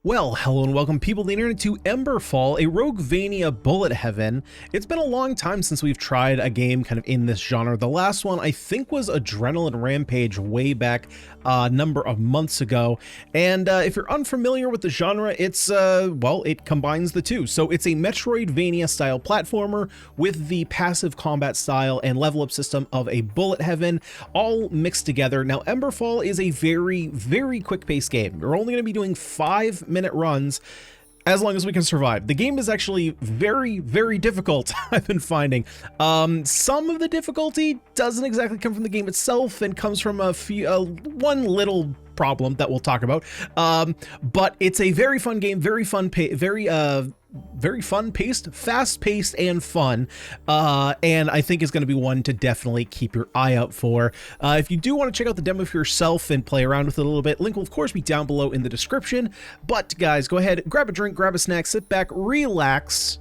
Well, hello and welcome people of the internet to Emberfall, a Roguevania bullet heaven. It's been a long time since we've tried a game kind of in this genre. The last one I think was Adrenaline Rampage way back a number of months ago. And if you're unfamiliar with the genre, it's, well, it combines the two. So it's a Metroidvania style platformer with the passive combat style and level up system of a bullet heaven all mixed together. Now, Emberfall is a very quick paced game. You're only going to be doing 5-minute runs as long as we can survive. The game is actually very difficult. I've been finding some of the difficulty doesn't exactly come from the game itself and comes from one little problem that we'll talk about, but it's a very fun game, very fun paced, fast paced and fun, and I think it's going to be one to definitely keep your eye out for. If you do want to check out the demo for yourself and play around with it a little bit, link will of course be down below in the description. But guys, go ahead, grab a drink, grab a snack, sit back, relax,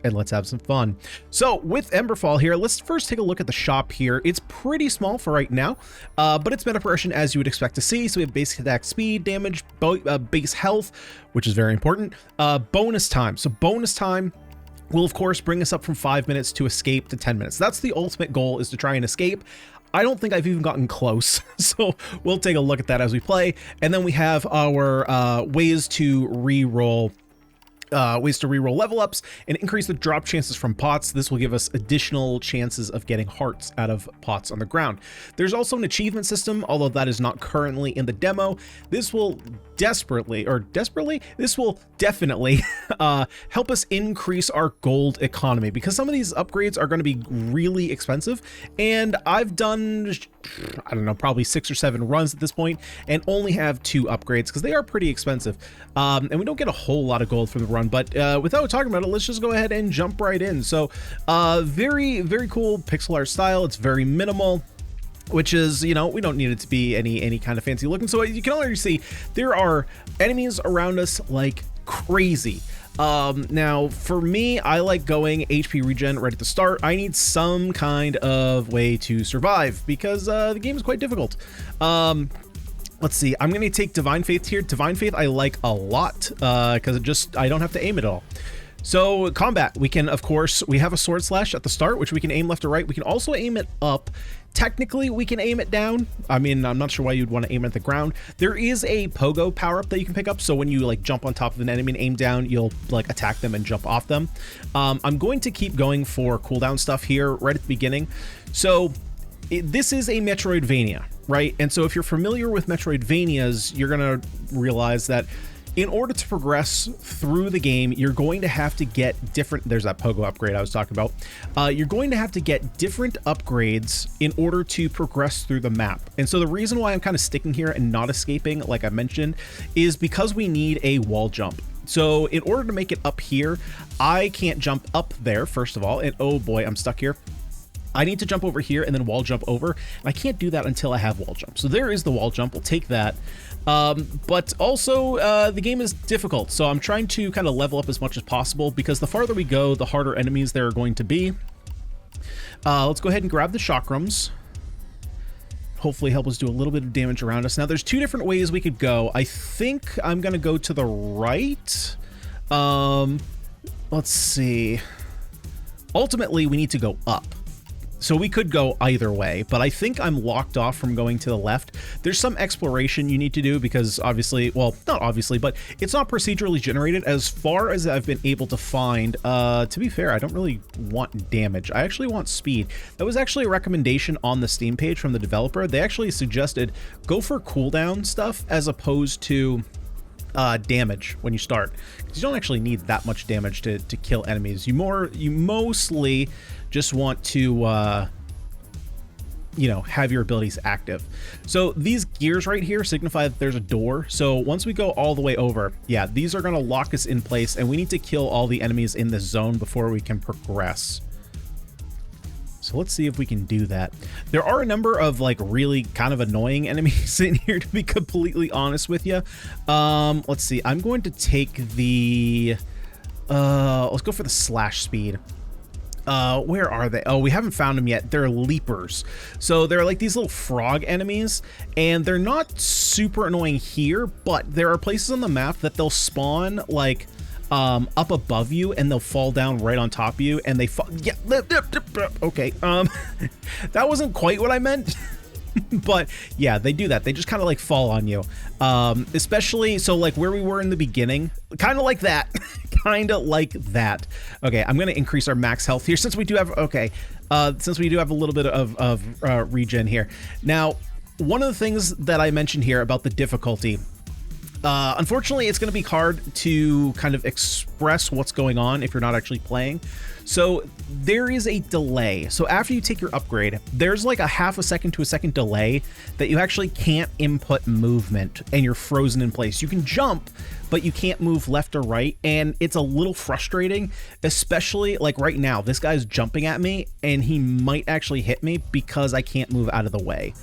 and let's have some fun. So with Emberfall here, let's first take a look at the shop here. It's pretty small for right now, but it's meta progression as you would expect to see. So we have basic attack speed, damage, base health, which is very important, bonus time. So bonus time will of course bring us up from 5 minutes to escape to 10 minutes. That's the ultimate goal, is to try and escape. I don't think I've even gotten close, so we'll take a look at that as we play. And then we have our ways to reroll level ups and increase the drop chances from pots. This will give us additional chances of getting hearts out of pots on the ground. There's also an achievement system, although that is not currently in the demo. This will definitely help us increase our gold economy, because some of these upgrades are going to be really expensive, and I've done, I don't know, probably 6 or 7 runs at this point and only have 2 upgrades because they are pretty expensive, and we don't get a whole lot of gold from the run. But without talking about it, let's just go ahead and jump right in. So very cool pixel art style. It's very minimal, which is, you know, we don't need it to be any kind of fancy looking. So you can already see there are enemies around us like crazy. Now for me, I like going HP regen right at the start. I need some kind of way to survive because the game is quite difficult. Let's see, I'm going to take Divine Faith here. Divine Faith I like a lot because I don't have to aim at all. So combat, we can, of course, we have a sword slash at the start, which we can aim left or right. We can also aim it up. Technically, we can aim it down. I mean, I'm not sure why you'd want to aim at the ground. There is a pogo power up that you can pick up. So when you like jump on top of an enemy and aim down, you'll like attack them and jump off them. I'm going to keep going for cooldown stuff here right at the beginning. So this is a Metroidvania, right? And so if you're familiar with Metroidvanias, you're going to realize that in order to progress through the game, you're going to have to get different, there's that pogo upgrade I was talking about. You're going to have to get different upgrades in order to progress through the map. And so the reason why I'm kind of sticking here and not escaping, like I mentioned, is because we need a wall jump. So in order to make it up here, I can't jump up there, first of all, and oh boy, I'm stuck here. I need to jump over here and then wall jump over, and I can't do that until I have wall jump. So there is the wall jump, we'll take that. But also the game is difficult, so I'm trying to kind of level up as much as possible, because the farther we go, the harder enemies there are going to be. Let's go ahead and grab the chakrams. Hopefully help us do a little bit of damage around us. Now there's 2 different ways we could go. I think I'm gonna go to the right. Let's see. Ultimately, we need to go up. So we could go either way, but I think I'm locked off from going to the left. There's some exploration you need to do because obviously, well, not obviously, but it's not procedurally generated as far as I've been able to find. To be fair, I don't really want damage. I actually want speed. That was actually a recommendation on the Steam page from the developer. They actually suggested go for cooldown stuff as opposed to damage when you start, because you don't actually need that much damage to kill enemies. You mostly just want to you know, have your abilities active. So these gears right here signify that there's a door. So once we go all the way over, yeah, these are going to lock us in place, and we need to kill all the enemies in this zone before we can progress. So let's see if we can do that. There are a number of like really kind of annoying enemies in here, to be completely honest with you. Let's see. I'm going to take the let's go for the slash speed. Where are they? Oh, we haven't found them yet. They're leapers. So they're like these little frog enemies, and they're not super annoying here, but there are places on the map that they'll spawn like up above you, and they'll fall down right on top of you, and they fall. Yeah, okay. That wasn't quite what I meant. But yeah, they do that. They just kind of like fall on you. Especially, so like where we were in the beginning, kind of like that. Kind of like that. Okay, I'm going to increase our max health here since we do have, okay, since we do have a little bit of regen here. Now, one of the things that I mentioned here about the difficulty, unfortunately, it's going to be hard to kind of express what's going on if you're not actually playing. So there is a delay. So after you take your upgrade, there's like a half a second to a second delay that you actually can't input movement and you're frozen in place. You can jump, but you can't move left or right. And it's a little frustrating, especially like right now, this guy's jumping at me and he might actually hit me because I can't move out of the way.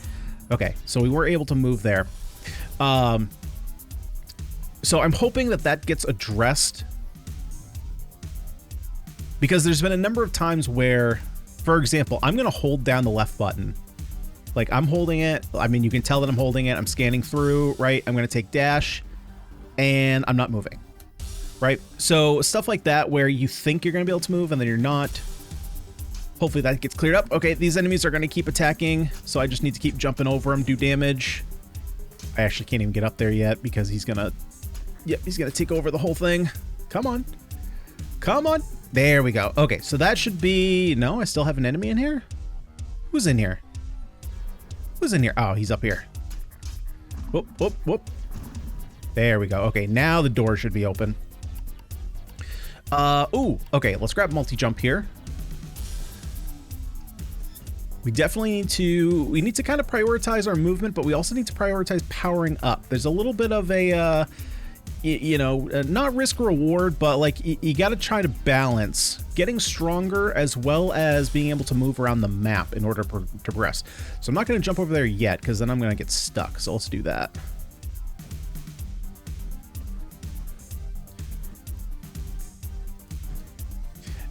Okay, so we were able to move there. So I'm hoping that that gets addressed, because there's been a number of times where, for example, I'm going to hold down the left button. Like I'm holding it. I mean, you can tell that I'm holding it. I'm scanning through, right? I'm going to take dash and I'm not moving, right? So stuff like that where you think you're going to be able to move and then you're not. Hopefully that gets cleared up. Okay, these enemies are going to keep attacking, so I just need to keep jumping over them, do damage. I actually can't even get up there yet because he's going to, yep, he's going to take over the whole thing. Come on. Come on. There we go. Okay, so that should be... No, I still have an enemy in here? Who's in here? Who's in here? Oh, he's up here. Whoop, whoop, whoop. There we go. Okay, now the door should be open. Ooh, okay, let's grab multi-jump here. We definitely need to... We need to kind of prioritize our movement, but we also need to prioritize powering up. There's a little bit of a... you know, not risk reward, but like you got to try to balance getting stronger as well as being able to move around the map in order to progress. So I'm not going to jump over there yet because then I'm going to get stuck. So let's do that.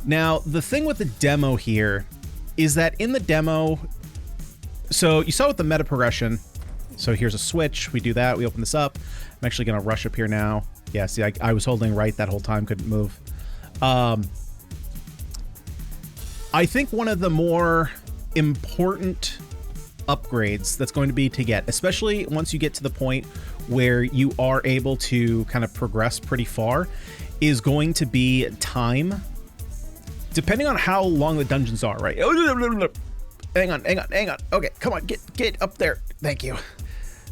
Now, the thing with the demo here is that in the demo, so you saw with the meta progression. So here's a switch. We do that. We open this up. I'm actually going to rush up here now. Yeah, see, I was holding right that whole time, couldn't move. I think one of the more important upgrades that's going to be to get, especially once you get to the point where you are able to kind of progress pretty far, is going to be time. Depending on how long the dungeons are, right? Hang on. Okay, come on, get up there. Thank you.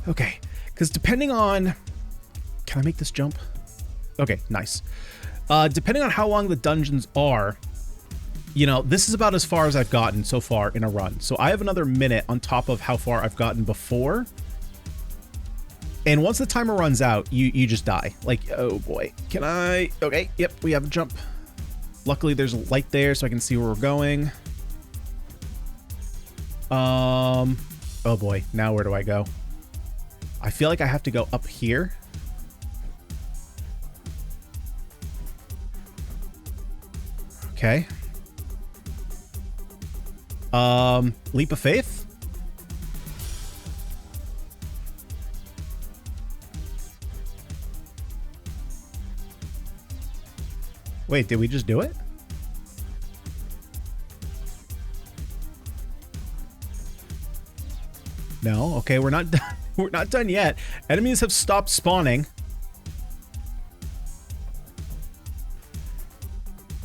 Okay, because depending on... Can I make this jump? Okay, nice. Depending on how long the dungeons are, you know, this is about as far as I've gotten so far in a run. So I have another minute on top of how far I've gotten before. And once the timer runs out, you just die. Like, oh boy. Can I... Okay, yep, we have a jump. Luckily, there's a light there so I can see where we're going. Oh boy, now where do I go? I feel like I have to go up here. Okay. Leap of faith? Wait, did we just do it? No, okay, we're not done. We're not done yet. Enemies have stopped spawning.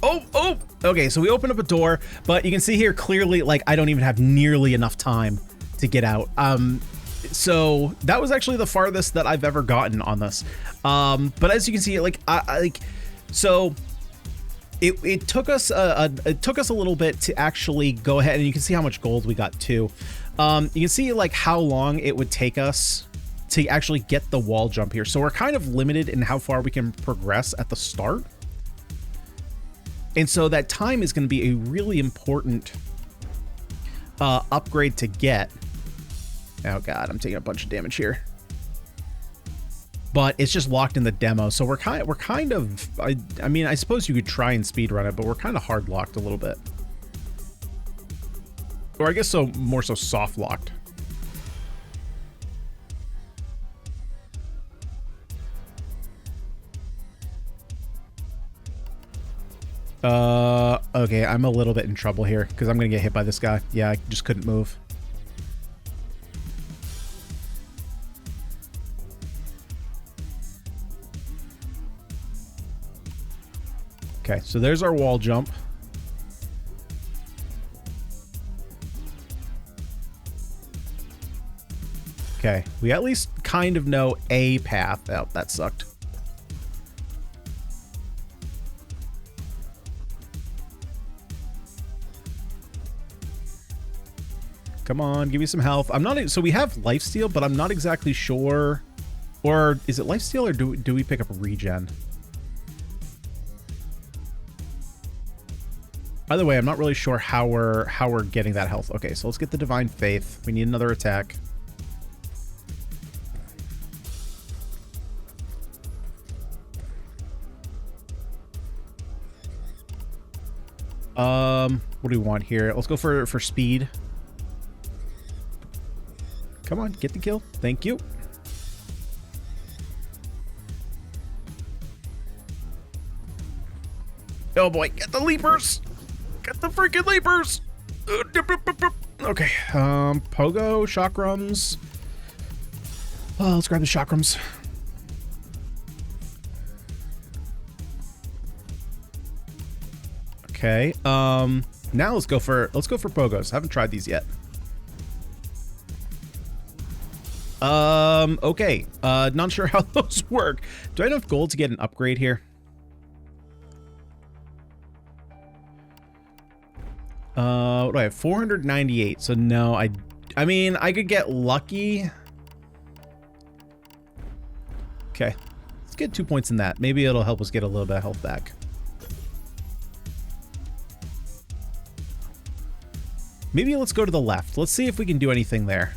Oh, okay, so we opened up a door, but you can see here clearly, like, I don't even have nearly enough time to get out. So that was actually the farthest that I've ever gotten on this. But as you can see, like, so it took us a little bit to actually go ahead, and you can see how much gold we got too. You can see like how long it would take us to actually get the wall jump here. So we're kind of limited in how far we can progress at the start. And so that time is going to be a really important upgrade to get. Oh god, I'm taking a bunch of damage here. But it's just locked in the demo, so we're kind of I mean, I suppose you could try and speedrun it, but we're kind of hard locked a little bit. Or I guess so, more so soft locked. Okay, I'm a little bit in trouble here because I'm gonna get hit by this guy. Yeah, I just couldn't move. Okay, so there's our wall jump. Okay, we at least kind of know a path. Oh, that sucked. Come on, give me some health. I'm not... So we have lifesteal, but I'm not exactly sure... Or is it lifesteal, or do we pick up regen? By the way, I'm not really sure how we're getting that health. Okay, so let's get the Divine Faith. We need another attack. What do we want here? Let's go for speed. Come on, get the kill. Thank you. Oh boy, get the leapers! Get the freaking leapers! Okay, pogo, chakrams. Oh, let's grab the chakrams. Okay, now let's go for pogos. Haven't tried these yet. Okay, not sure how those work. Do I have enough gold to get an upgrade here? What do I have? 498. So no, I mean, I could get lucky. Okay, let's get 2 points in that. Maybe it'll help us get a little bit of health back. Maybe let's go to the left. Let's see if we can do anything there.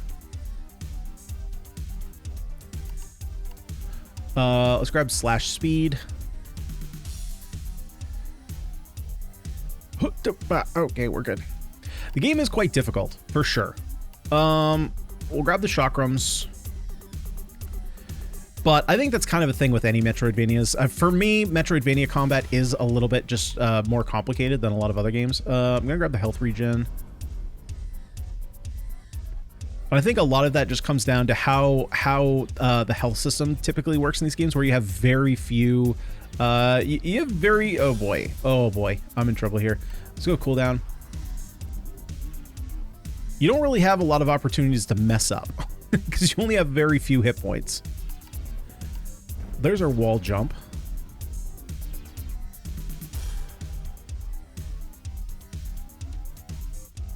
Let's grab slash speed. Okay, we're good. The game is quite difficult, for sure. We'll grab the chakrams. But I think that's kind of a thing with any Metroidvanias. For me, Metroidvania combat is a little bit just more complicated than a lot of other games. I'm gonna grab the health regen. I think a lot of that just comes down to how the health system typically works in these games, where you have very few, you have very, oh boy, I'm in trouble here. Let's go cooldown. You don't really have a lot of opportunities to mess up because you only have very few hit points. There's our wall jump.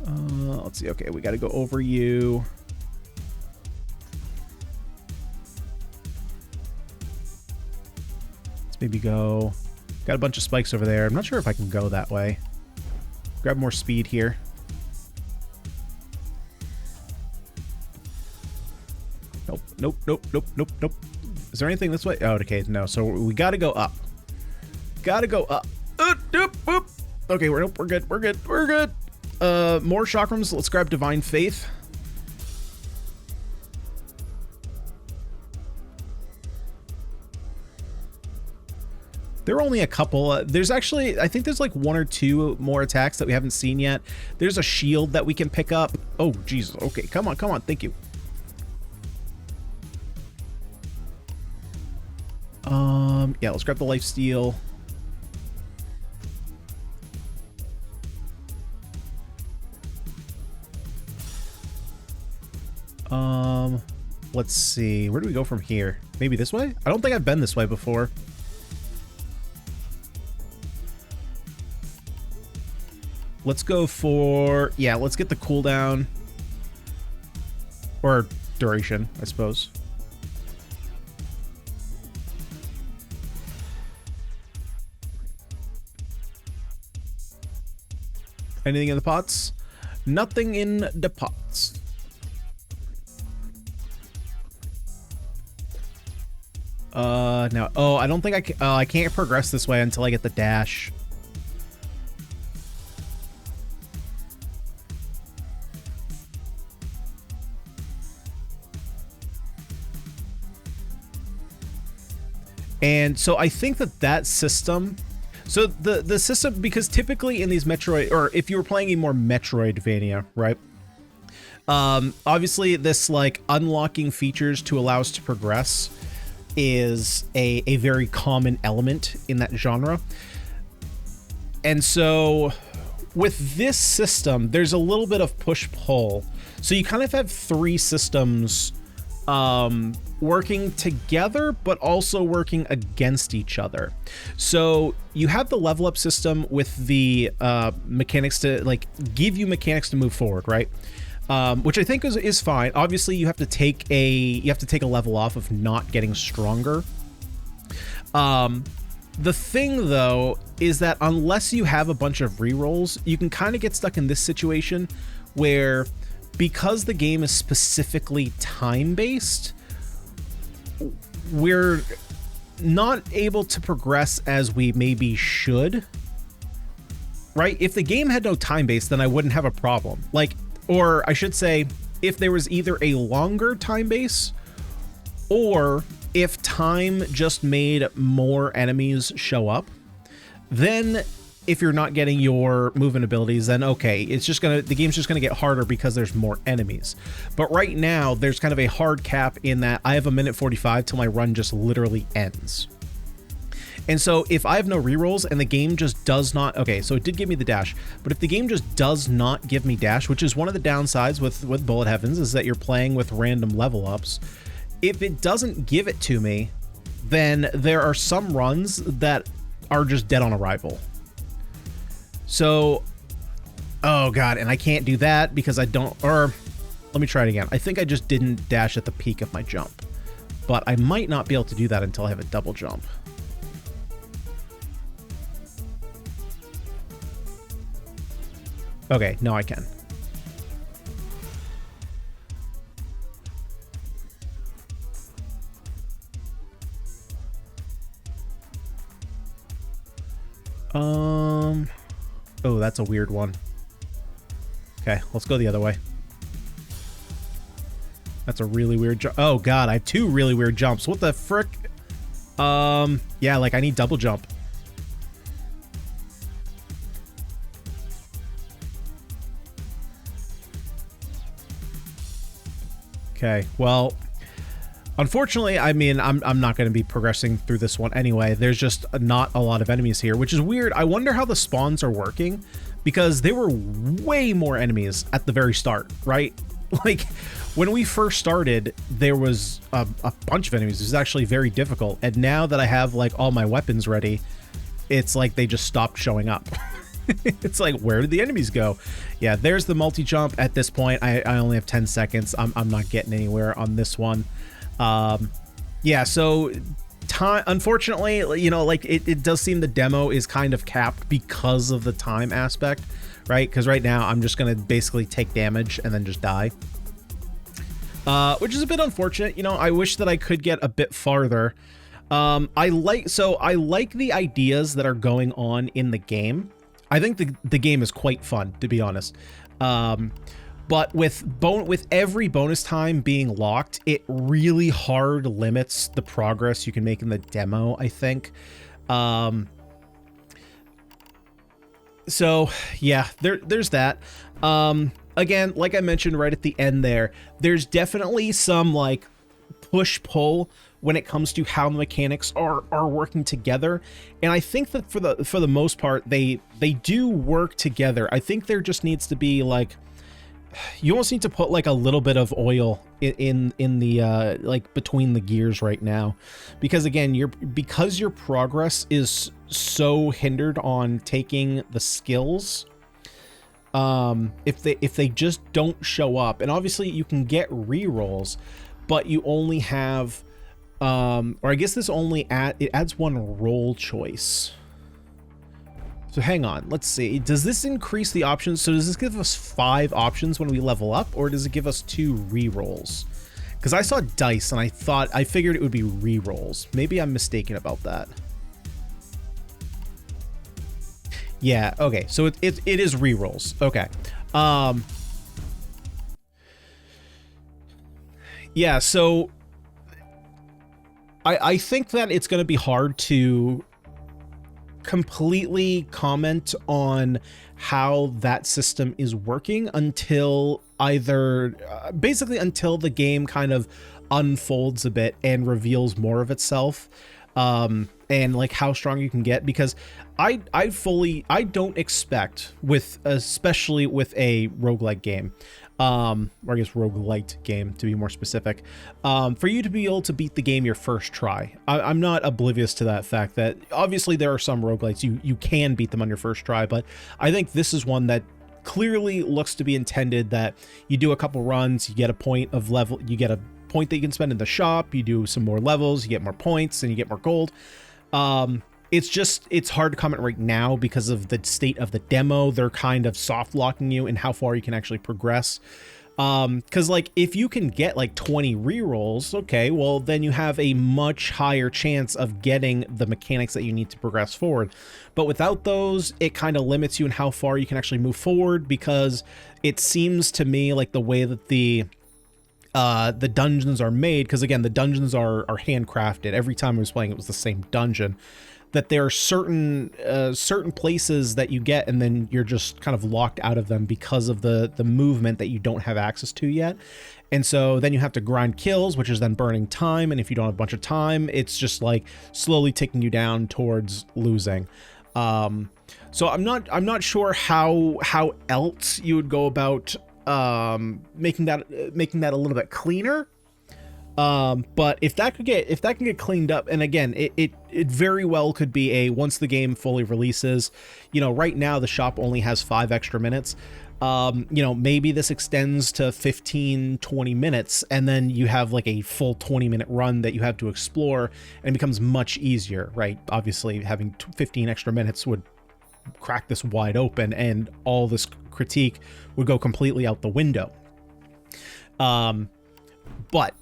Let's see. Okay, we got to go over you. Maybe go. Got a bunch of spikes over there. I'm not sure if I can go that way. Grab more speed here. Nope, nope, nope, nope, nope, nope. Is there anything this way? Oh, okay, no. So we got to go up. Got to go up. Okay, we're good. We're good. We're good. More chakrams. Let's grab Divine Faith. There are only a couple. There's actually, I think there's like 1 or 2 more attacks that we haven't seen yet. There's a shield that we can pick up. Oh, Jesus. Okay, come on, come on. Thank you. Yeah, let's grab the lifesteal. Let's see. Where do we go from here? Maybe this way? I don't think I've been this way before. Let's go for, yeah, let's get the cooldown. Or duration, I suppose. Anything in the pots? Nothing in the pots. No. Oh, I don't think I can. I can't progress this way until I get the dash. And so I think that system, so the system, because typically in these Metroid, or if you were playing a more Metroidvania, right? Obviously this like unlocking features to allow us to progress is a very common element in that genre. And so with this system, there's a little bit of push-pull. So you kind of have three systems working together, but also working against each other. So you have the level up system with the mechanics to like give you mechanics to move forward, right? Which I think is fine. Obviously, you have to take a level off of not getting stronger. The thing though is that unless you have a bunch of rerolls, you can kind of get stuck in this situation where, because the game is specifically time-based, we're not able to progress as we maybe should, right? If the game had no time-based, then I wouldn't have a problem. Like, or I should say, if there was either a longer time base, or if time just made more enemies show up, then if you're not getting your movement abilities, then okay, the game's just gonna get harder because there's more enemies. But right now, there's kind of a hard cap in that I have a minute 45 till my run just literally ends. And so if I have no rerolls and the game just does not, okay, so it did give me the dash, but if the game just does not give me dash, which is one of the downsides with Bullet Heavens, is that you're playing with random level ups. If it doesn't give it to me, then there are some runs that are just dead on arrival. So, oh God, and I can't do that because I don't, or let me try it again. I think I just didn't dash at the peak of my jump, but I might not be able to do that until I have a double jump. Okay, no, I can. Oh, that's a weird one. Okay, let's go the other way. That's a really weird jump. Oh God, I have two really weird jumps. What the frick? Yeah, like I need double jump. Okay, well, unfortunately, I mean, I'm not going to be progressing through this one anyway. There's just not a lot of enemies here, which is weird. I wonder how the spawns are working, because there were way more enemies at the very start, right? Like, when we first started, there was a bunch of enemies. It was actually very difficult. And now that I have, like, all my weapons ready, it's like they just stopped showing up. It's like, where did the enemies go? Yeah, there's the multi-jump. At this point, I only have 10 seconds. I'm not getting anywhere on this one. Yeah, so time, unfortunately, you know, like it does seem the demo is kind of capped because of the time aspect, right? Because right now I'm just going to basically take damage and then just die. Which is a bit unfortunate. You know, I wish that I could get a bit farther. I like the ideas that are going on in the game. I think the game is quite fun, to be honest. But with every bonus time being locked, it really hard limits the progress you can make in the demo, I think. So yeah, there's that. Again, like I mentioned right at the end there's definitely some like push-pull when it comes to how the mechanics are working together, and I think that for the most part they do work together. I think there just needs to be like, you almost need to put like a little bit of oil in the like between the gears right now, because again, because your progress is so hindered on taking the skills. If they just don't show up, and obviously you can get rerolls, but you only have or I guess this only adds one roll choice. So hang on, let's see. Does this increase the options? So does this give us 5 options when we level up, or does it give us 2 rerolls? Because I saw dice and I figured it would be rerolls. Maybe I'm mistaken about that. Yeah, okay. So it is rerolls. Okay. Yeah, so I think that it's going to be hard to completely comment on how that system is working until either basically until the game kind of unfolds a bit and reveals more of itself, and like how strong you can get, because I don't expect, with especially with a roguelike game, or I guess roguelite game to be more specific, for you to be able to beat the game your first try. I'm not oblivious to that fact that obviously there are some roguelites you can beat them on your first try, but I think this is one that clearly looks to be intended that you do a couple runs, you get a point of level, you get a point that you can spend in the shop, you do some more levels, you get more points, and you get more gold. It's hard to comment right now because of the state of the demo. They're kind of soft locking you in how far you can actually progress. Because like if you can get like 20 rerolls, okay, well then you have a much higher chance of getting the mechanics that you need to progress forward. But without those, it kind of limits you in how far you can actually move forward, because it seems to me like the way that the dungeons are made, because again, the dungeons are handcrafted. Every time I was playing, it was the same dungeon. That there are certain places that you get, and then you're just kind of locked out of them because of the movement that you don't have access to yet. And so then you have to grind kills, which is then burning time. And if you don't have a bunch of time, it's just like slowly taking you down towards losing. So I'm not sure how else you would go about making that a little bit cleaner. But if that can get cleaned up, and again, it very well could be once the game fully releases, right now the shop only has 5 extra minutes. Maybe this extends to 15-20 minutes, and then you have like a full 20-minute run that you have to explore, and it becomes much easier, right? Obviously having 15 extra minutes would crack this wide open, and all this critique would go completely out the window. But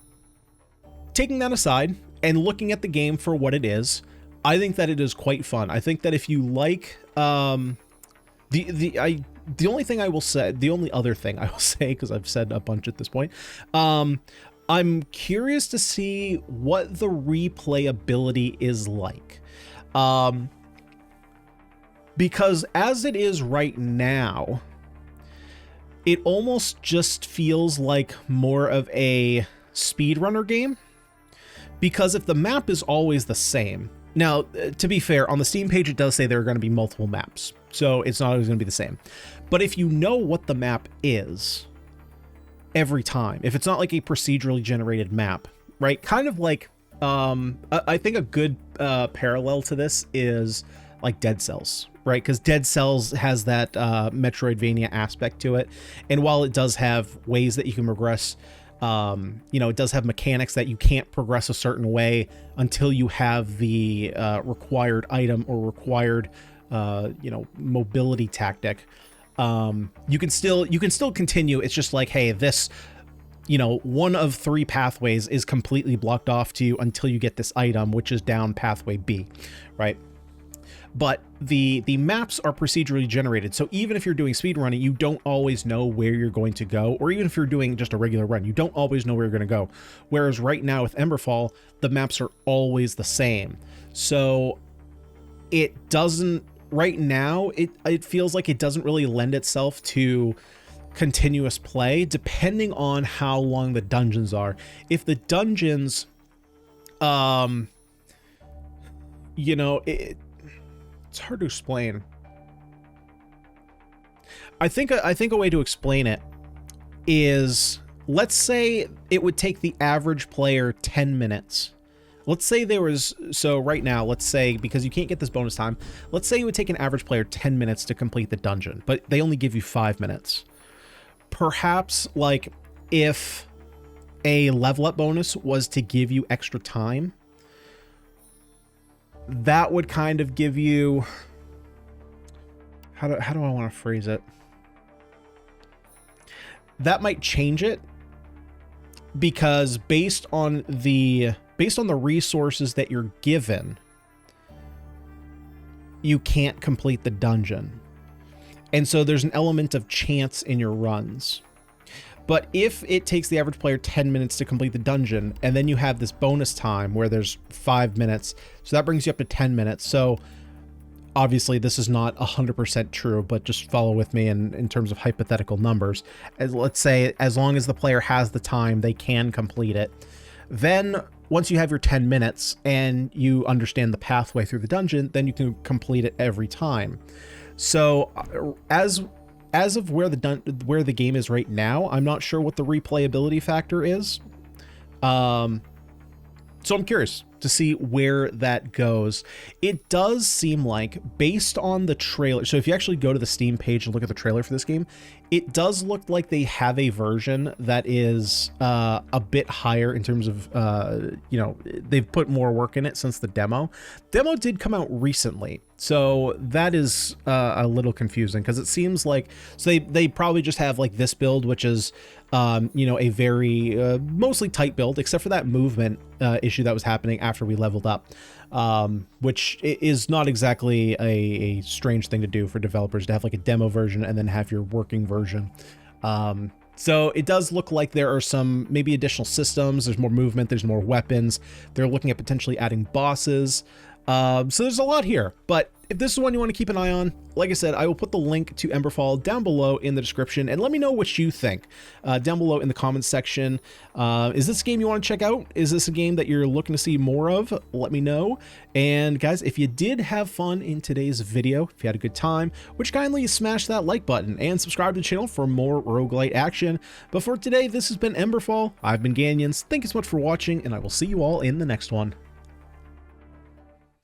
taking that aside and looking at the game for what it is, I think that it is quite fun. I think that if you like, the only thing I will say, the only other thing I will say, because I've said a bunch at this point, I'm curious to see what the replayability is like. Because as it is right now, it almost just feels like more of a speedrunner game. Because if the map is always the same, now, to be fair, on the Steam page, it does say there are going to be multiple maps, so it's not always going to be the same. But if you know what the map is every time, if it's not like a procedurally generated map, right? Kind of like, I think a good parallel to this is like Dead Cells, right? Because Dead Cells has that Metroidvania aspect to it. And while it does have ways that you can progress, it does have mechanics that you can't progress a certain way until you have the required item or required mobility tactic. You can still continue. It's just like, hey, this, one of 3 pathways is completely blocked off to you until you get this item, which is down pathway B, right? But the maps are procedurally generated, so even if you're doing speedrunning, you don't always know where you're going to go, or even if you're doing just a regular run, you don't always know where you're going to go. Whereas right now with Emberfall, the maps are always the same. So it doesn't, right now, it feels like it doesn't really lend itself to continuous play, depending on how long the dungeons are. If the dungeons, it's hard to explain. I think a way to explain it is, let's say it would take the average player 10 minutes. Let's say there was, so right now, let's say, because you can't get this bonus time, let's say it would take an average player 10 minutes to complete the dungeon, but they only give you 5 minutes. Perhaps, like, if a level up bonus was to give you extra time, that would kind of give you, how do I want to phrase it? That might change it, because based on the resources that you're given, you can't complete the dungeon. And so there's an element of chance in your runs. But if it takes the average player 10 minutes to complete the dungeon, and then you have this bonus time where there's 5 minutes, so that brings you up to 10 minutes. So obviously this is not 100% true, but just follow with me in terms of hypothetical numbers. As let's say, as long as the player has the time, they can complete it. Then once you have your 10 minutes and you understand the pathway through the dungeon, then you can complete it every time. So as of where the game is right now, I'm not sure what the replayability factor is. So I'm curious to see where that goes. It does seem like, based on the trailer, so if you actually go to the Steam page and look at the trailer for this game, it does look like they have a version that is a bit higher in terms of, you know, they've put more work in it since the demo. Demo did come out recently, so that is a little confusing, because it seems like, so they probably just have like this build, which is, you know, a very mostly tight build, except for that movement issue that was happening after we leveled up, which is not exactly a strange thing to do for developers, to have like a demo version and then have your working version. So it does look like there are some maybe additional systems, there's more movement, there's more weapons, they're looking at potentially adding bosses. So there's a lot here, but if this is one you want to keep an eye on, like I said, I will put the link to Emberfall down below in the description, and let me know what you think down below in the comments section. Is this a game you want to check out? Is this a game that you're looking to see more of? Let me know. And guys, if you did have fun in today's video, if you had a good time, would you kindly smash that like button and subscribe to the channel for more roguelite action. But for today, this has been Emberfall. I've been Ganyonz. Thank you so much for watching, and I will see you all in the next one.